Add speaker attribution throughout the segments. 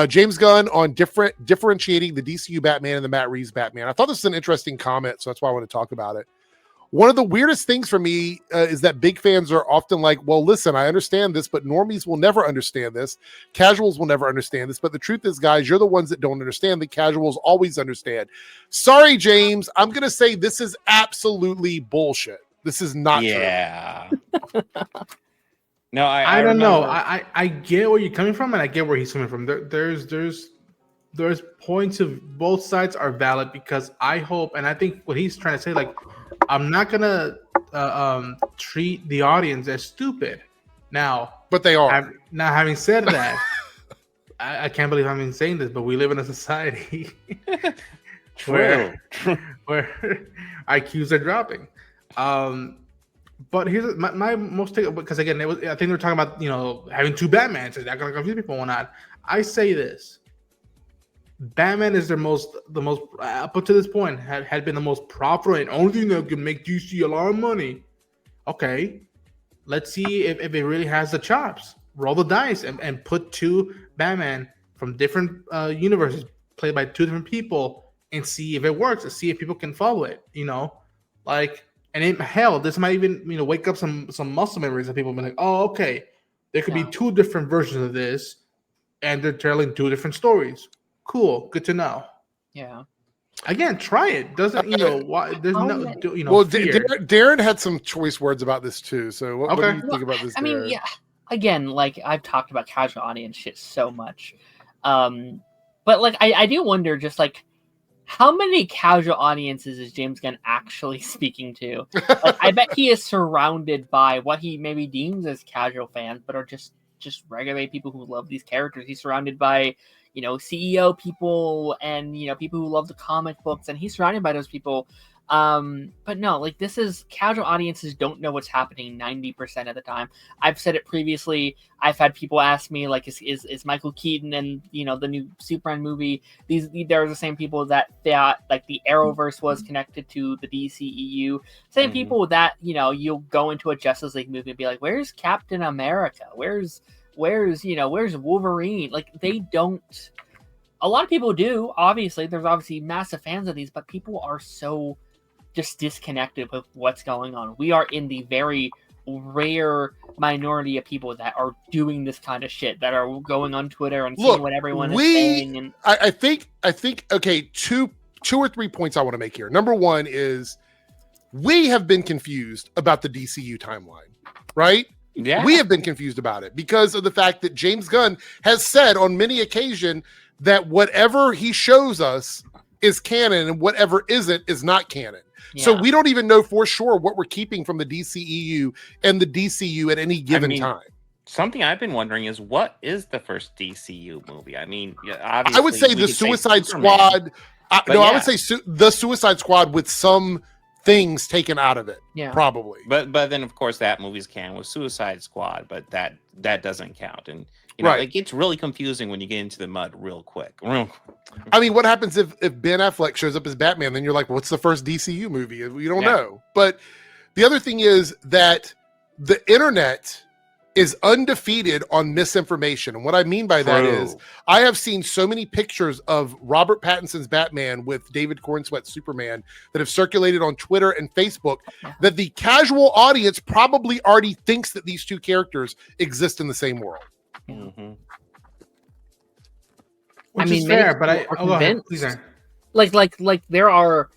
Speaker 1: James Gunn on differentiating the DCU Batman and the Matt Reeves Batman. I thought this was an interesting comment, so that's why I want to talk about it. One of the weirdest things for me is that big fans are often like, well, listen, I understand this, but normies will never understand this. Casuals will never understand this. But the truth is, guys, you're the ones that don't understand. The casuals always understand. Sorry, James. I'm going to say this is absolutely bullshit. This is not true.
Speaker 2: No, I don't know. I get where you're coming from, and I get where he's coming from. There's points of both sides are valid, because I hope, and I think what he's trying to say, like, I'm not gonna treat the audience as stupid now,
Speaker 1: but they are.
Speaker 2: Now, having said that, I can't believe I'm even saying this, but we live in a society where IQs are dropping. But here's my most take, because again, I think they were talking about, having two Batmans. Is that going to confuse people or not? I say this: Batman is the most up to this point had been the most profitable and only thing that can make DC a lot of money. Okay, let's see if it really has the chops. Roll the dice and put two Batman from different universes played by two different people and see if it works, and see if people can follow it. And hell, this might even wake up some muscle memories of people being like, oh, okay, there could be two different versions of this, and they're telling two different stories. Cool, good to know.
Speaker 3: Yeah.
Speaker 2: Again, try it. Doesn't why? There's no
Speaker 1: Well,
Speaker 2: fear.
Speaker 1: Darren had some choice words about this too. So what do you think about this?
Speaker 3: I mean, yeah. Again, like, I've talked about casual audience shit so much, but like I do wonder, just like, how many casual audiences is James Gunn actually speaking to? Like, I bet he is surrounded by what he maybe deems as casual fans, but are just regular people who love these characters. He's surrounded by, CEO people and, people who love the comic books, and he's surrounded by those people. But no, like, this is casual audiences don't know what's happening 90% of the time. I've said it previously. I've had people ask me, like, is Michael Keaton and, the new Superman movie, they're the same people that like the Arrowverse was connected to the DCEU. Same people that, you'll go into a Justice League movie and be like, where's Captain America? Where's Wolverine? Like, they don't. A lot of people do. Obviously, there's obviously massive fans of these, but people are so just disconnected with what's going on. We are in the very rare minority of people that are doing this kind of shit, that are going on Twitter and seeing what everyone is saying. And
Speaker 1: I think okay, two or three points I want to make here. Number one is, we have been confused about the DCU timeline, right?
Speaker 2: Yeah.
Speaker 1: We have been confused about it because of the fact that James Gunn has said on many occasions that whatever he shows us is canon and whatever isn't is not canon. Yeah. So we don't even know for sure what we're keeping from the DCEU and the DCU at any given time.
Speaker 2: Something I've been wondering is, what is the first DCU movie? I mean, obviously,
Speaker 1: I would say the Suicide Squad. I would say the Suicide Squad with some things taken out of it. Yeah, probably.
Speaker 2: But then, of course, that movie's canon with Suicide Squad, but that doesn't count. And it gets really confusing when you get into the mud real quick.
Speaker 1: I mean, what happens if Ben Affleck shows up as Batman? Then you're like, what's the first DCU movie? You don't know. But the other thing is that the internet is undefeated on misinformation. And what I mean by that is, I have seen so many pictures of Robert Pattinson's Batman with David Cornsweet's Superman that have circulated on Twitter and Facebook that the casual audience probably already thinks that these two characters exist in the same world.
Speaker 2: Mm-hmm. Which is fair, but I
Speaker 3: like there are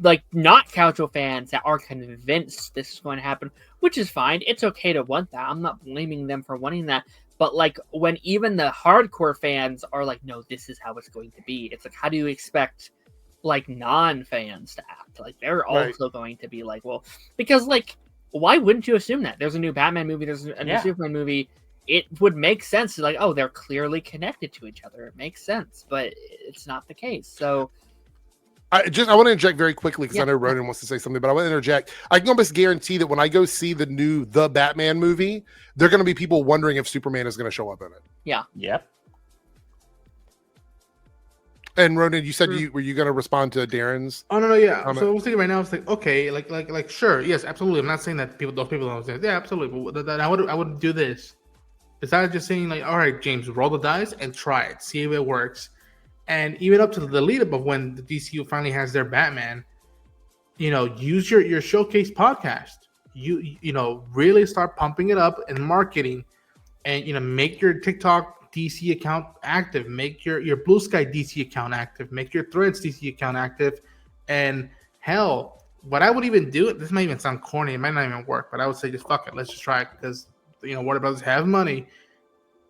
Speaker 3: like not casual fans that are convinced this is going to happen, which is fine. It's okay to want that. I'm not blaming them for wanting that. But like, when even the hardcore fans are like, no, this is how it's going to be. It's like, how do you expect like non-fans to act? Like, they're also going to be like, well, because like, why wouldn't you assume that? There's a new Batman movie, there's a new Superman movie. It would make sense to like, oh, they're clearly connected to each other. It makes sense, but it's not the case. So
Speaker 1: I want to interject very quickly because I know Ronan wants to say something, but I want to interject. I can almost guarantee that when I go see the Batman movie, there are going to be people wondering if Superman is going to show up in it.
Speaker 3: Yeah.
Speaker 2: Yep.
Speaker 1: And Ronan, you said were you going to respond to Darren's?
Speaker 2: Oh no, yeah. So I was thinking right now, it's like, okay, like sure, yes, absolutely. I'm not saying that those people don't say, yeah, absolutely. But I would do this. Besides just saying like, all right, James, roll the dice and try it, see if it works. And even up to the lead up of when the DCU finally has their Batman, use your showcase podcast. You know, really start pumping it up and marketing, and make your TikTok DC account active, make your Blue Sky DC account active, make your Threads DC account active, and hell, what I would even do, this might even sound corny, it might not even work, but I would say just fuck it, let's just try it, because Warner Brothers have money.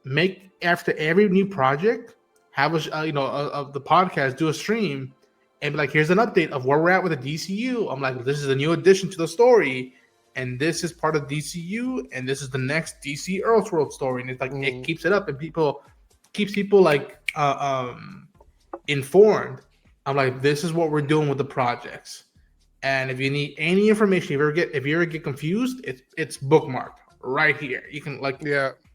Speaker 2: Make after every new project, have of the podcast, do a stream and be like, here's an update of where we're at with the DCU. I'm like, this is a new addition to the story, and this is part of DCU, and this is the next DC Earthworld story. And it's like it keeps it up, and keeps people like informed. I'm like, this is what we're doing with the projects. And if you need any information, if you ever get confused, it's bookmarked right here. You can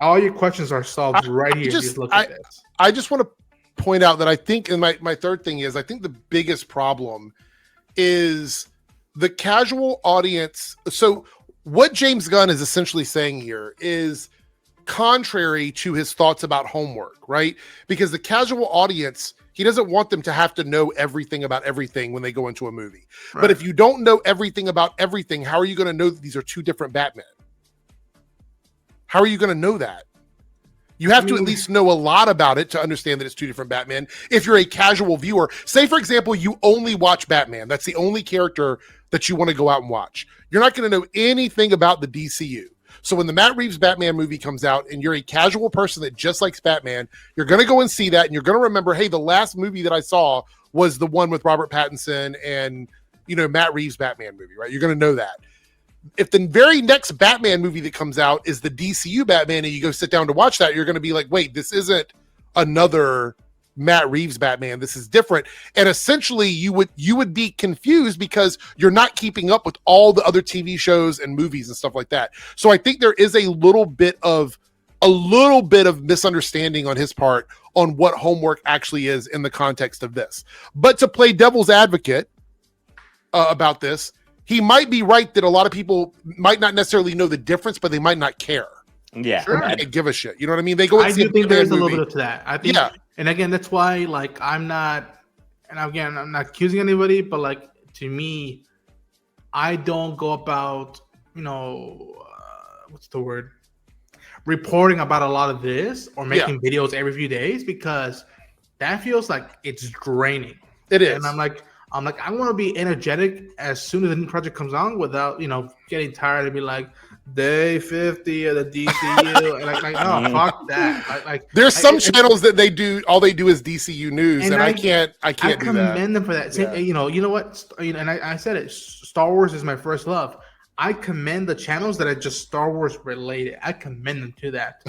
Speaker 2: all your questions are solved right here. Just look at this.
Speaker 1: I just want to point out that I think, and my third thing is, I think the biggest problem is the casual audience. So what James Gunn is essentially saying here is contrary to his thoughts about homework, right? Because the casual audience, he doesn't want them to have to know everything about everything when they go into a movie. Right. But if you don't know everything about everything, how are you going to know that these are two different Batman? How are you going to know that? You have to at least know a lot about it to understand that it's two different Batman. If you're a casual viewer, say for example, you only watch Batman. That's the only character that you want to go out and watch. You're not going to know anything about the DCU. So when the Matt Reeves Batman movie comes out and you're a casual person that just likes Batman, you're going to go and see that, and you're going to remember, hey, the last movie that I saw was the one with Robert Pattinson and, Matt Reeves Batman movie, right? You're going to know that. If the very next Batman movie that comes out is the DCU Batman and you go sit down to watch that, you're going to be like, wait, this isn't another Matt Reeves Batman. This is different. And essentially you would be confused because you're not keeping up with all the other TV shows and movies and stuff like that. So I think there is a little bit of misunderstanding on his part on what homework actually is in the context of this. But to play devil's advocate about this, he might be right that a lot of people might not necessarily know the difference, but they might not care.
Speaker 4: Yeah.
Speaker 2: Sure.
Speaker 1: They give a shit. You know what I mean? They go and
Speaker 2: I
Speaker 1: see
Speaker 2: do think there's a little
Speaker 1: movie.
Speaker 2: bit to that. I think, and again, that's why, like, I'm not accusing anybody, but like, to me, I don't go about, what's the word? Reporting about a lot of this or making videos every few days, because that feels like it's draining.
Speaker 1: It is.
Speaker 2: And I'm like, I want to be energetic as soon as a new project comes on without, getting tired and be like, day 50 of the DCU. And fuck that.
Speaker 1: There's some channels that they do, all they do is DCU news, and I can't do that. I
Speaker 2: commend them for that. Yeah. You know what? And I said it, Star Wars is my first love. I commend the channels that are just Star Wars related. I commend them to that.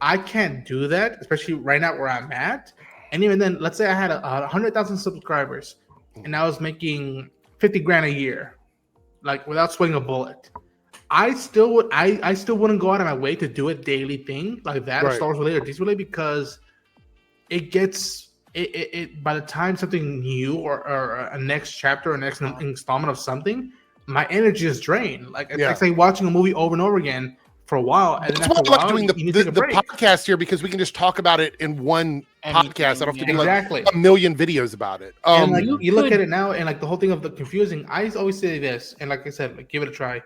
Speaker 2: I can't do that, especially right now where I'm at. And even then, let's say I had 100,000 subscribers and I was making $50,000 a year, like without swinging a bullet. I still wouldn't go out of my way to do a daily thing like that, Star Wars related or DC related, because it gets it by the time something new or a next chapter or next installment of something, my energy is drained. Like it's like watching a movie over and over again for a while. And
Speaker 1: that's why I like doing the podcast here, because we can just talk about it in one podcast. I don't have to do like a million videos about it.
Speaker 2: And like you look at it now, and like the whole thing of the confusing. I always say this, and like I said, like give it a try.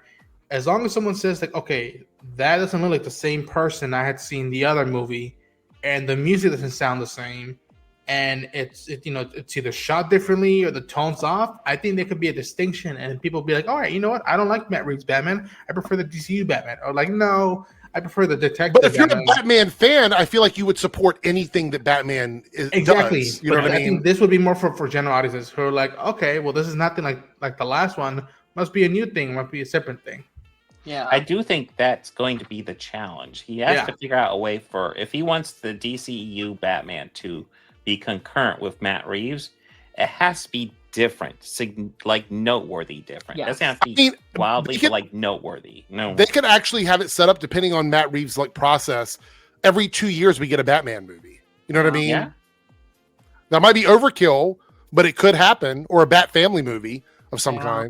Speaker 2: As long as someone says like, okay, that doesn't look like the same person I had seen the other movie, and the music doesn't sound the same, and it's either shot differently or the tone's off, I think there could be a distinction, and people be like, all right, you know what? I don't like Matt Reeves Batman. I prefer the DCU Batman. Or like, no, I prefer the detective.
Speaker 1: But if you're a Batman fan, I feel like you would support anything that Batman does. You know what I mean?
Speaker 2: I think this would be more for general audiences who are like, okay, well, this is nothing like the last one. Must be a new thing. Must be a separate thing.
Speaker 3: Yeah,
Speaker 4: I do think that's going to be the challenge. He has to figure out a way for, if he wants the DCEU Batman to be concurrent with Matt Reeves, it has to be different, like noteworthy different. It doesn't have to be wildly, but like noteworthy. No,
Speaker 1: they could actually have it set up depending on Matt Reeves' like process. Every 2 years we get a Batman movie. You know what I mean?
Speaker 4: Yeah.
Speaker 1: That might be overkill, but it could happen, or a Bat Family movie of some kind.